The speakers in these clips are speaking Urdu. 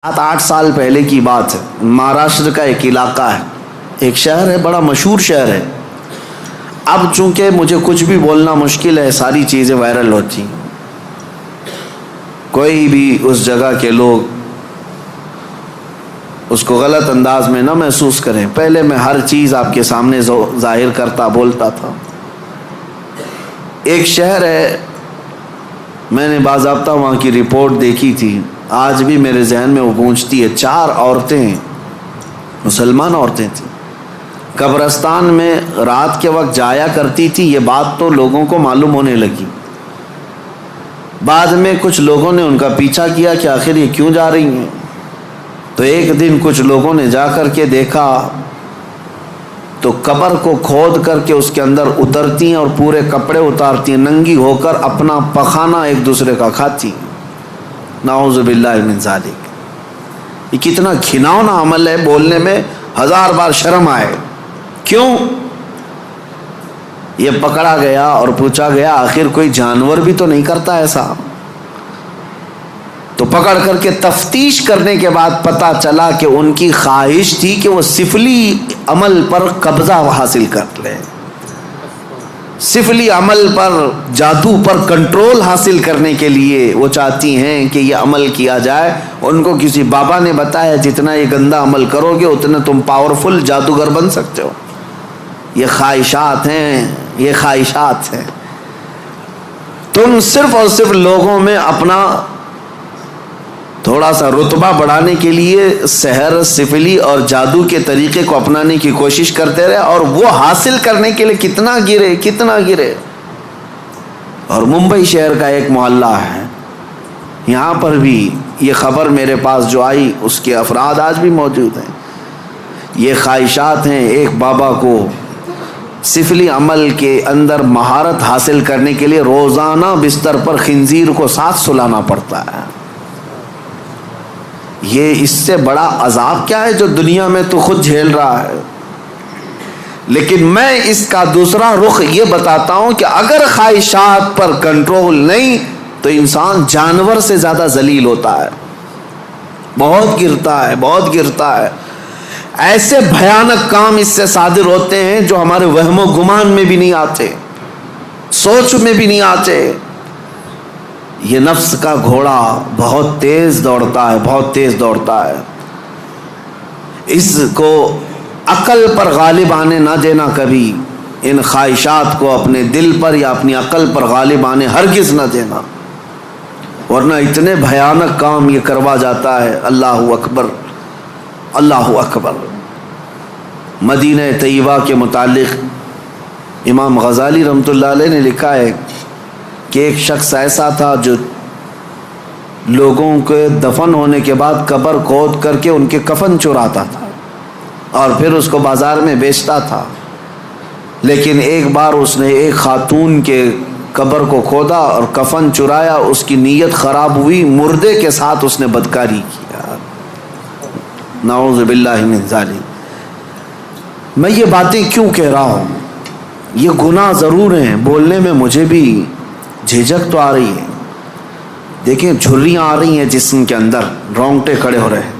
7-8 سال پہلے کی بات ہے، مہاراشٹر کا ایک علاقہ ہے، ایک شہر ہے، بڑا مشہور شہر ہے۔ اب چونکہ مجھے کچھ بھی بولنا مشکل ہے، ساری چیزیں وائرل ہوتی ہیں، کوئی بھی اس جگہ کے لوگ اس کو غلط انداز میں نہ محسوس کریں۔ پہلے میں ہر چیز آپ کے سامنے ظاہر کرتا بولتا تھا۔ ایک شہر ہے، میں نے باضابطہ وہاں کی رپورٹ دیکھی تھی، آج بھی میرے ذہن میں وہ گونجتی ہے۔ 4 عورتیں، مسلمان عورتیں تھیں، قبرستان میں رات کے وقت جایا کرتی تھی۔ یہ بات تو لوگوں کو معلوم ہونے لگی، بعد میں کچھ لوگوں نے ان کا پیچھا کیا کہ آخر یہ کیوں جا رہی ہیں۔ تو ایک دن کچھ لوگوں نے جا کر کے دیکھا تو قبر کو کھود کر کے اس کے اندر اترتی ہیں اور پورے کپڑے اتارتی ہیں، ننگی ہو کر اپنا پخانہ ایک دوسرے کا کھاتی ہیں۔ نعوذ باللہ من ذالک۔ یہ کتنا گھناؤنا عمل ہے، بولنے میں 1000 بار شرم آئے۔ کیوں؟ یہ پکڑا گیا اور پوچھا گیا آخر کوئی جانور بھی تو نہیں کرتا ایسا؟ تو پکڑ کر کے تفتیش کرنے کے بعد پتہ چلا کہ ان کی خواہش تھی کہ وہ سفلی عمل پر قبضہ حاصل کر لیں، سفلی عمل پر، جادو پر کنٹرول حاصل کرنے کے لیے وہ چاہتی ہیں کہ یہ عمل کیا جائے۔ ان کو کسی بابا نے بتایا جتنا یہ گندا عمل کرو گے اتنا تم پاورفل جادوگر بن سکتے ہو۔ یہ خواہشات ہیں، یہ خواہشات ہیں۔ تم صرف اور صرف لوگوں میں اپنا تھوڑا سا رتبہ بڑھانے کے لیے سحر، سفلی اور جادو کے طریقے کو اپنانے کی کوشش کرتے رہے، اور وہ حاصل کرنے کے لیے کتنا گرے۔ اور ممبئی شہر کا ایک محلہ ہے، یہاں پر بھی یہ خبر میرے پاس جو آئی اس کے افراد آج بھی موجود ہیں۔ یہ خواہشات ہیں۔ ایک بابا کو سفلی عمل کے اندر مہارت حاصل کرنے کے لیے روزانہ بستر پر خنزیر کو ساتھ سلانا پڑتا ہے۔ یہ اس سے بڑا عذاب کیا ہے جو دنیا میں تو خود جھیل رہا ہے۔ لیکن میں اس کا دوسرا رخ یہ بتاتا ہوں کہ اگر خواہشات پر کنٹرول نہیں تو انسان جانور سے زیادہ ذلیل ہوتا ہے، بہت گرتا ہے۔ ایسے بھیانک کام اس سے صادر ہوتے ہیں جو ہمارے وہم و گمان میں بھی نہیں آتے، سوچ میں بھی نہیں آتے۔ یہ نفس کا گھوڑا بہت تیز دوڑتا ہے، اس کو عقل پر غالب آنے نہ دینا کبھی۔ ان خواہشات کو اپنے دل پر یا اپنی عقل پر غالب آنے ہرگز نہ دینا، ورنہ اتنے بھیانک کام یہ کروا جاتا ہے۔ اللہ اکبر، اللہ اکبر۔ مدینہ طیبہ کے متعلق امام غزالی رحمۃ اللہ علیہ نے لکھا ہے کہ ایک شخص ایسا تھا جو لوگوں کے دفن ہونے کے بعد قبر کھود کر کے ان کے کفن چراتا تھا اور پھر اس کو بازار میں بیچتا تھا۔ لیکن ایک بار اس نے ایک خاتون کے قبر کو کھودا اور کفن چرایا، اس کی نیت خراب ہوئی، مردے کے ساتھ اس نے بدکاری کیا۔ نعوذ باللہ من ذالک۔ میں یہ باتیں کیوں کہہ رہا ہوں؟ یہ گناہ ضرور ہیں، بولنے میں مجھے بھی جھجک تو آ رہی ہے۔ دیکھیں جھریاں آ رہی ہیں جسم کے اندر، رونگٹے کھڑے ہو رہے ہیں،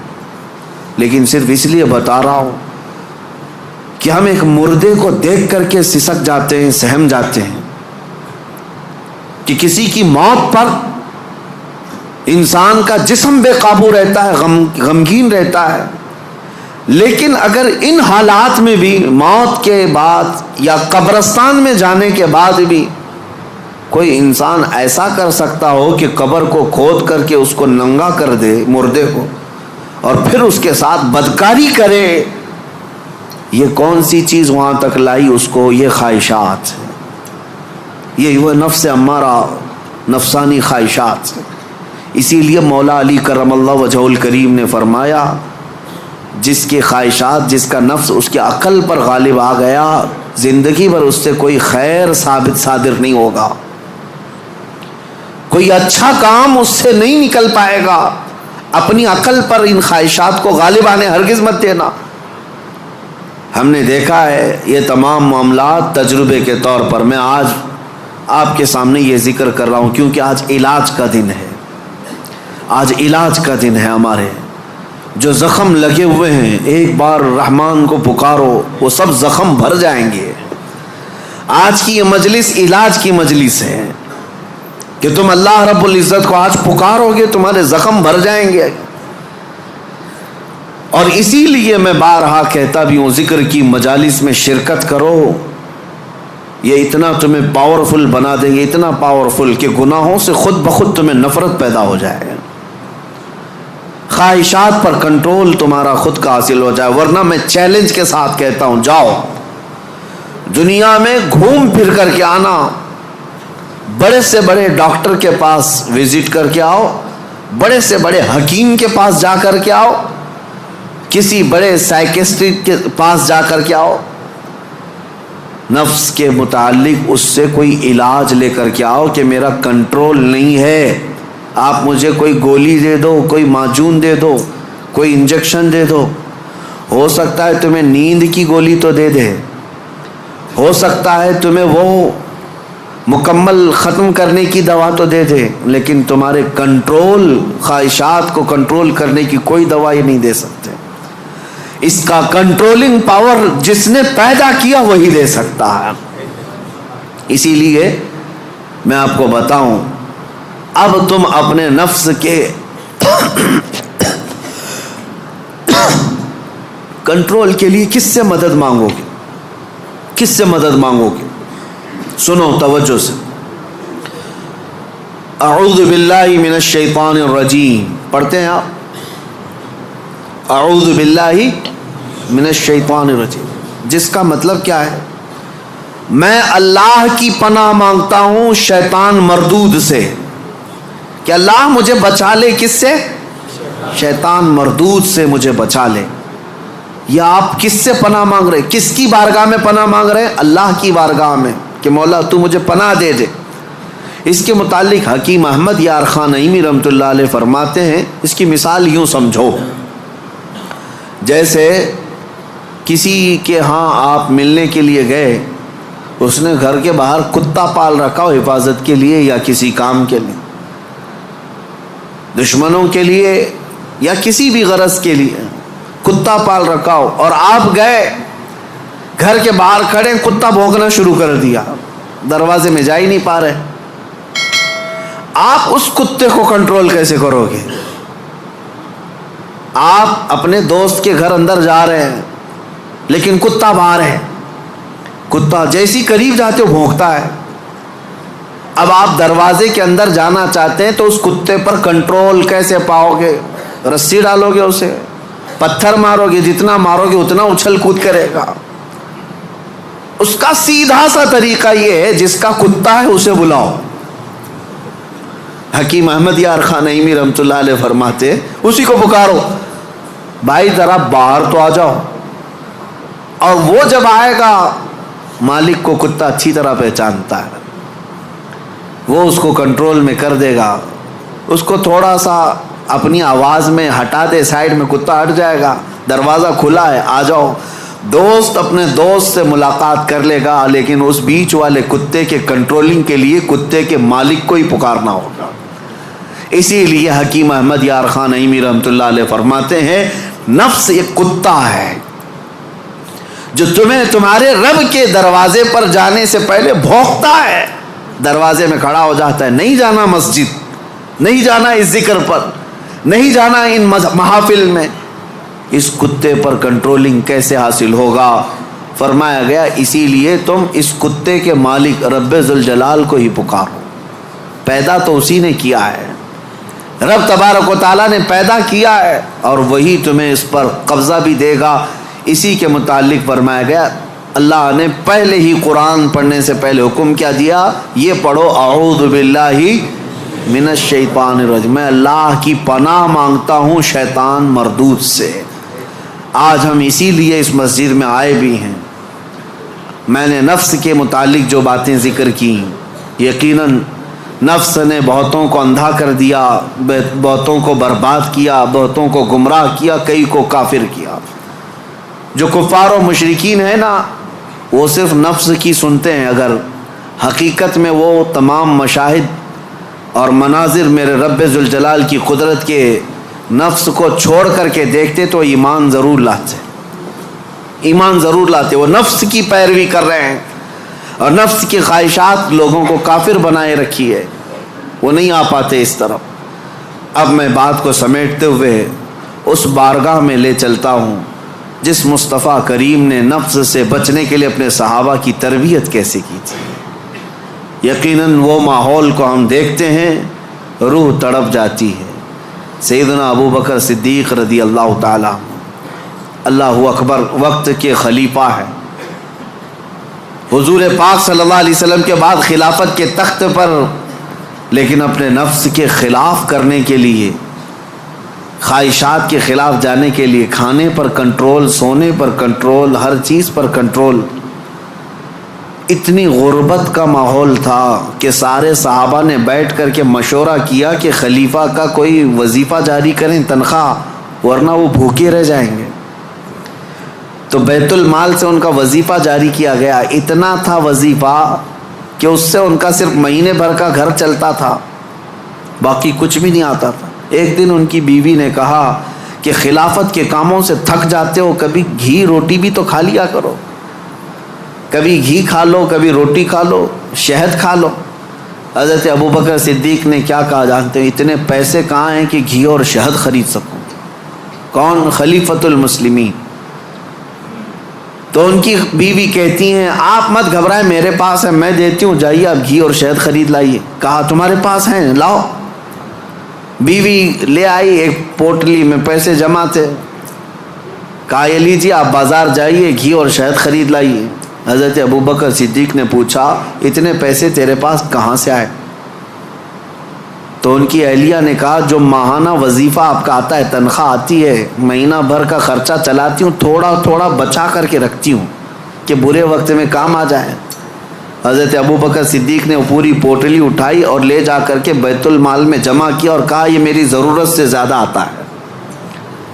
لیکن صرف اس لیے بتا رہا ہوں کہ ہم ایک مردے کو دیکھ کر کے سسک جاتے ہیں، سہم جاتے ہیں کہ کسی کی موت پر انسان کا جسم بے قابو رہتا ہے، غمگین رہتا ہے۔ لیکن اگر ان حالات میں بھی موت کے بعد یا قبرستان میں جانے کے بعد بھی کوئی انسان ایسا کر سکتا ہو کہ قبر کو کھود کر کے اس کو ننگا کر دے مردے کو اور پھر اس کے ساتھ بدکاری کرے، یہ کون سی چیز وہاں تک لائی اس کو؟ یہ خواہشات، یہ وہ نفس امارہ، نفسانی خواہشات۔ اسی لیے مولا علی کرم اللہ وجہہ الکریم نے فرمایا جس کی خواہشات، جس کا نفس اس کے عقل پر غالب آ گیا، زندگی بھر اس سے کوئی خیر صادر نہیں ہوگا، کوئی اچھا کام اس سے نہیں نکل پائے گا۔ اپنی عقل پر ان خواہشات کو غالب آنے ہرگز مت دینا۔ ہم نے دیکھا ہے یہ تمام معاملات تجربے کے طور پر۔ میں آج آپ کے سامنے یہ ذکر کر رہا ہوں کیونکہ آج علاج کا دن ہے، آج علاج کا دن ہے ہمارے۔ جو زخم لگے ہوئے ہیں ایک بار رحمان کو پکارو وہ سب زخم بھر جائیں گے۔ آج کی یہ مجلس علاج کی مجلس ہے کہ تم اللہ رب العزت کو آج پکارو گے تمہارے زخم بھر جائیں گے۔ اور اسی لیے میں بارہا کہتا بھی ہوں ذکر کی مجالس میں شرکت کرو، یہ اتنا تمہیں پاورفل بنا دیں گے، اتنا پاورفل کہ گناہوں سے خود بخود تمہیں نفرت پیدا ہو جائے، خواہشات پر کنٹرول تمہارا خود کا حاصل ہو جائے۔ ورنہ میں چیلنج کے ساتھ کہتا ہوں جاؤ دنیا میں گھوم پھر کر کے آنا، بڑے سے بڑے ڈاکٹر کے پاس وزٹ کر کے آؤ، بڑے سے بڑے حکیم کے پاس جا کر کے آؤ، کسی بڑے سائیکسٹرسٹ کے پاس جا کر کے آؤ، نفس کے متعلق اس سے کوئی علاج لے کر کے آؤ کہ میرا کنٹرول نہیں ہے، آپ مجھے کوئی گولی دے دو، کوئی معجون دے دو، کوئی انجیکشن دے دو، ہو سکتا ہے تمہیں نیند کی گولی تو دے دے، ہو سکتا ہے تمہیں وہ مکمل ختم کرنے کی دوا تو دے دے، لیکن تمہارے کنٹرول خواہشات کو کنٹرول کرنے کی کوئی دوا یہ نہیں دے سکتے۔ اس کا کنٹرولنگ پاور جس نے پیدا کیا وہی دے سکتا ہے۔ اسی لیے میں آپ کو بتاؤں اب تم اپنے نفس کے کنٹرول کے لیے کس سے مدد مانگو گے؟ کس سے مدد مانگو گے؟ سنو توجہ سے، اعوذ باللہ من الشیطان الرجیم پڑھتے ہیں آپ، اعوذ باللہ من الشیطان الرجیم، جس کا مطلب کیا ہے؟ میں اللہ کی پناہ مانگتا ہوں شیطان مردود سے، کہ اللہ مجھے بچا لے کس سے؟ شیطان مردود سے مجھے بچا لے۔ یا آپ کس سے پناہ مانگ رہے؟ کس کی بارگاہ میں پناہ مانگ رہے؟ اللہ کی بارگاہ میں، کہ مولا تو مجھے پناہ دے دے۔ اس کے متعلق حکیم احمد یار خان نعیمی رحمۃ اللہ علیہ فرماتے ہیں، اس کی مثال یوں سمجھو، جیسے کسی کے ہاں آپ ملنے کے لیے گئے، اس نے گھر کے باہر کتا پال رکھا ہو حفاظت کے لیے یا کسی کام کے لیے، دشمنوں کے لیے یا کسی بھی غرض کے لیے کتا پال رکھا ہو، اور آپ گئے گھر کے باہر کھڑے، کتا بھونکنا شروع کر دیا، دروازے میں جا ہی نہیں پا رہے، آپ اس کتے کو کنٹرول کیسے کرو گے؟ آپ اپنے دوست کے گھر اندر جا رہے ہیں لیکن کتا باہر ہے، کتا جیسی قریب جاتے ہو بھونکتا ہے، اب آپ دروازے کے اندر جانا چاہتے ہیں تو اس کتے پر کنٹرول کیسے پاؤ گے؟ رسی ڈالو گے اسے، پتھر مارو گے، جتنا مارو گے اتنا اچھل کود کرے گا۔ اس کا سیدھا سا طریقہ یہ ہے، جس کا کتا ہے اسے بلاؤ۔ حکیم احمد یار خان نعیمی رحمۃ اللہ علیہ فرماتے اسی کو پکارو، بھائی ذرا باہر تو آ جاؤ، اور وہ جب آئے گا، مالک کو کتا اچھی طرح پہچانتا ہے، وہ اس کو کنٹرول میں کر دے گا، اس کو تھوڑا سا اپنی آواز میں ہٹا دے، سائیڈ میں کتا ہٹ جائے گا، دروازہ کھلا ہے آ جاؤ۔ دوست اپنے دوست سے ملاقات کر لے گا، لیکن اس بیچ والے کتے کے کنٹرولنگ کے لیے کتے کے مالک کو ہی پکارنا ہوگا۔ اسی لیے حکیم احمد یار خان نعیمی رحمۃ اللہ علیہ فرماتے ہیں، نفس ایک کتا ہے جو تمہیں تمہارے رب کے دروازے پر جانے سے پہلے بھونکتا ہے، دروازے میں کھڑا ہو جاتا ہے، نہیں جانا مسجد، نہیں جانا اس ذکر پر، نہیں جانا ان محافل میں۔ اس کتے پر کنٹرولنگ کیسے حاصل ہوگا؟ فرمایا گیا اسی لیے تم اس کتے کے مالک رب ذوالجلال کو ہی پکارو، پیدا تو اسی نے کیا ہے، رب تبارک و تعالیٰ نے پیدا کیا ہے، اور وہی تمہیں اس پر قبضہ بھی دے گا۔ اسی کے متعلق فرمایا گیا، اللہ نے پہلے ہی قرآن پڑھنے سے پہلے حکم کیا دیا، یہ پڑھو اعوذ باللہ من الشیطان الرجیم، میں اللہ کی پناہ مانگتا ہوں شیطان مردود سے۔ آج ہم اسی لیے اس مسجد میں آئے بھی ہیں۔ میں نے نفس کے متعلق جو باتیں ذکر کی، یقیناً نفس نے بہتوں کو اندھا کر دیا، بہتوں کو برباد کیا، بہتوں کو گمراہ کیا، کئی کو کافر کیا۔ جو کفار و مشرکین ہیں نا، وہ صرف نفس کی سنتے ہیں، اگر حقیقت میں وہ تمام مشاہد اور مناظر میرے رب ذوالجلال کی قدرت کے نفس کو چھوڑ کر کے دیکھتے تو ایمان ضرور لاتے، ایمان ضرور لاتے. وہ نفس کی پیروی کر رہے ہیں اور نفس کی خواہشات لوگوں کو کافر بنائے رکھی ہے، وہ نہیں آ پاتے اس طرف. اب میں بات کو سمیٹتے ہوئے اس بارگاہ میں لے چلتا ہوں جس مصطفیٰ کریم نے نفس سے بچنے کے لیے اپنے صحابہ کی تربیت کیسے کی تھی. یقیناً وہ ماحول کو ہم دیکھتے ہیں روح تڑپ جاتی ہے. سیدنا ابو بکر صدیق رضی اللہ تعالیٰ، اللہ اکبر، وقت کے خلیفہ ہیں، حضور پاک صلی اللہ علیہ وسلم کے بعد خلافت کے تخت پر، لیکن اپنے نفس کے خلاف کرنے کے لیے، خواہشات کے خلاف جانے کے لیے کھانے پر کنٹرول، سونے پر کنٹرول، ہر چیز پر کنٹرول. اتنی غربت کا ماحول تھا کہ سارے صحابہ نے بیٹھ کر کے مشورہ کیا کہ خلیفہ کا کوئی وظیفہ جاری کریں، تنخواہ، ورنہ وہ بھوکے رہ جائیں گے. تو بیت المال سے ان کا وظیفہ جاری کیا گیا. اتنا تھا وظیفہ کہ اس سے ان کا صرف مہینے بھر کا گھر چلتا تھا، باقی کچھ بھی نہیں آتا تھا. ایک دن ان کی بیوی نے کہا کہ خلافت کے کاموں سے تھک جاتے ہو، کبھی گھی روٹی بھی تو کھا لیا کرو، کبھی گھی کھا لو، کبھی روٹی کھا لو، شہد کھا لو. حضرت ابو بکر صدیق نے کیا کہا جانتے ہیں؟ اتنے پیسے کہاں ہیں کہ گھی اور شہد خرید سکوں؟ کون؟ خلیفۃ المسلمین. تو ان کی بیوی کہتی ہیں آپ مت گھبرائیں، میرے پاس ہے، میں دیتی ہوں، جائیے آپ گھی اور شہد خرید لائیے. کہا تمہارے پاس ہیں، لاؤ. بیوی لے آئی، ایک پوٹلی میں پیسے جمع تھے. کہا یہ لیجیے، آپ بازار جائیے، گھی اور شہد خرید لائیے. حضرت ابو بکر صدیق نے پوچھا اتنے پیسے تیرے پاس کہاں سے آئے؟ تو ان کی اہلیہ نے کہا جو ماہانہ وظیفہ آپ کا آتا ہے، تنخواہ آتی ہے، مہینہ بھر کا خرچہ چلاتی ہوں، تھوڑا تھوڑا بچا کر کے رکھتی ہوں کہ برے وقت میں کام آ جائے. حضرت ابو بکر صدیق نے وہ پوری پوٹلی اٹھائی اور لے جا کر کے بیت المال میں جمع کیا اور کہا یہ میری ضرورت سے زیادہ آتا ہے،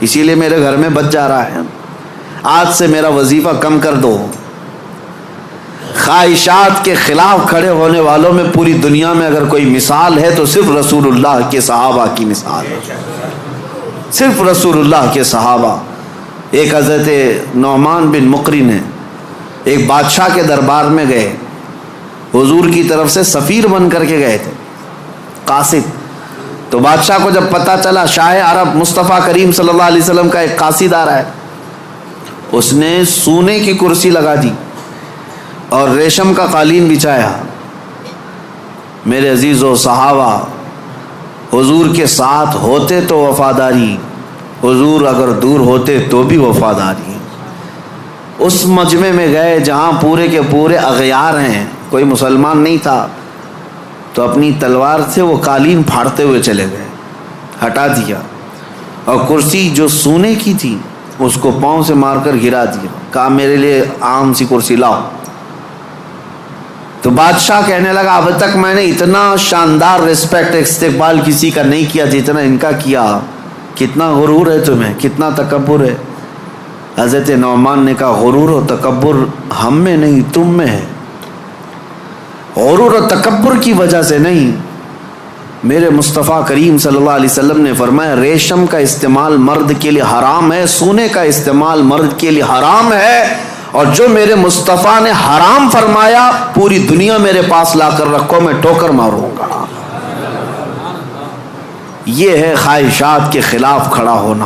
اسی لیے میرے گھر میں بچ جا رہا ہے، آج سے میرا وظیفہ کم کر دو. خواہشات کے خلاف کھڑے ہونے والوں میں پوری دنیا میں اگر کوئی مثال ہے تو صرف رسول اللہ کے صحابہ کی مثال ہے، صرف رسول اللہ کے صحابہ. ایک حضرت نعمان بن مقرن ہے، ایک بادشاہ کے دربار میں گئے، حضور کی طرف سے سفیر بن کر کے گئے تھے، قاصد. تو بادشاہ کو جب پتہ چلا شاہ عرب مصطفیٰ کریم صلی اللہ علیہ وسلم کا ایک قاصد آ رہا ہے، اس نے سونے کی کرسی لگا دی اور ریشم کا قالین بچھایا. میرے عزیزو صحابہ، حضور کے ساتھ ہوتے تو وفاداری، حضور اگر دور ہوتے تو بھی وفاداری. اس مجمع میں گئے جہاں پورے کے پورے اغیار ہیں، کوئی مسلمان نہیں تھا، تو اپنی تلوار سے وہ قالین پھاڑتے ہوئے چلے گئے، ہٹا دیا، اور کرسی جو سونے کی تھی اس کو پاؤں سے مار کر گرا دیا. کہا میرے لیے عام سی کرسی لاؤ. تو بادشاہ کہنے لگا اب تک میں نے اتنا شاندار رسپیکٹ استقبال کسی کا نہیں کیا جتنا ان کا کیا، کتنا غرور ہے تمہیں، کتنا تکبر ہے. حضرت نعمان نے کہا غرور و تکبر ہم میں نہیں تم میں ہے، غرور و تکبر کی وجہ سے نہیں. میرے مصطفیٰ کریم صلی اللہ علیہ وسلم نے فرمایا ریشم کا استعمال مرد کے لیے حرام ہے، سونے کا استعمال مرد کے لیے حرام ہے، اور جو میرے مصطفیٰ نے حرام فرمایا پوری دنیا میرے پاس لا کر رکھو، میں ٹوکر ماروں گا. یہ ہے خواہشات کے خلاف کھڑا ہونا.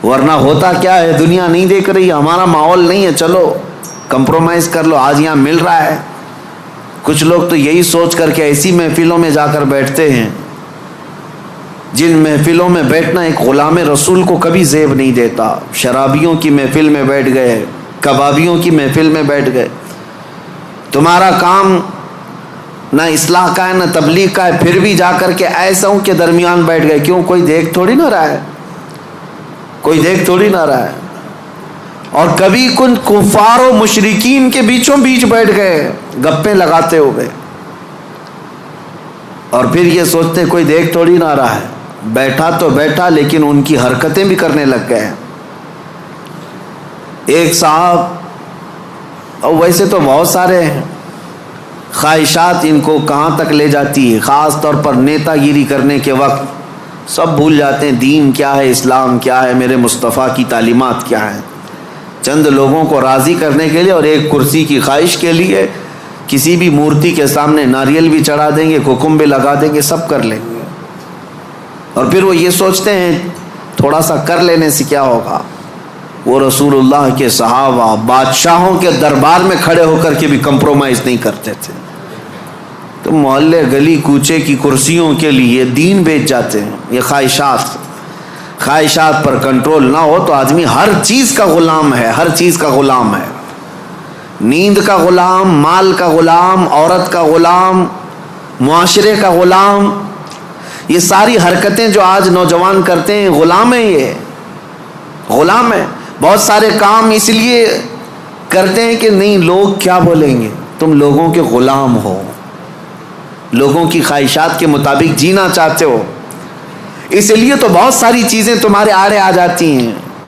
ورنہ ہوتا کیا ہے، دنیا نہیں دیکھ رہی، ہمارا ماحول نہیں ہے، چلو کمپرومائز کر لو، آج یہاں مل رہا ہے. کچھ لوگ تو یہی سوچ کر کے ایسی محفلوں میں جا کر بیٹھتے ہیں جن محفلوں میں بیٹھنا ایک غلام رسول کو کبھی زیب نہیں دیتا. شرابیوں کی محفل میں بیٹھ گئے، کبابیوں کی محفل میں بیٹھ گئے. تمہارا کام نہ اصلاح کا ہے نہ تبلیغ کا ہے، پھر بھی جا کر کے ایسوں کے درمیان بیٹھ گئے. کیوں؟ کوئی دیکھ تھوڑی نہ رہا ہے، کوئی دیکھ تھوڑی نہ رہا ہے. اور کبھی کن کفار و مشرکین کے بیچوں بیچ بیٹھ گئے گپیں لگاتے ہوئے، اور پھر یہ سوچتے کوئی دیکھ تھوڑی نہ رہا ہے. بیٹھا تو بیٹھا لیکن ان کی حرکتیں بھی کرنے لگ گئے. ایک صاحب، اور ویسے تو بہت سارے ہیں، خواہشات ان کو کہاں تک لے جاتی ہے. خاص طور پر نیتا گیری کرنے کے وقت سب بھول جاتے ہیں دین کیا ہے، اسلام کیا ہے، میرے مصطفیٰ کی تعلیمات کیا ہیں۔ چند لوگوں کو راضی کرنے کے لیے اور ایک کرسی کی خواہش کے لیے کسی بھی مورتی کے سامنے ناریل بھی چڑھا دیں گے، ککم بھی لگا دیں گے، سب کر لیں گے، اور پھر وہ یہ سوچتے ہیں تھوڑا سا کر لینے سے کیا ہوگا۔ وہ رسول اللہ کے صحابہ بادشاہوں کے دربار میں کھڑے ہو کر کے بھی کمپرومائز نہیں کرتے تھے، تو محلے گلی کوچے کی کرسیوں کے لیے دین بیچ جاتے ہیں۔ یہ خواہشات پر کنٹرول نہ ہو تو آدمی ہر چیز کا غلام ہے، ہر چیز کا غلام ہے، نیند کا غلام، مال کا غلام، عورت کا غلام، معاشرے کا غلام۔ یہ ساری حرکتیں جو آج نوجوان کرتے ہیں غلام ہیں، یہ غلام ہے۔ بہت سارے کام اس لیے کرتے ہیں کہ نہیں لوگ کیا بولیں گے، تم لوگوں کے غلام ہو، لوگوں کی خواہشات کے مطابق جینا چاہتے ہو، اس لیے تو بہت ساری چیزیں تمہارے آڑے آ جاتی ہیں۔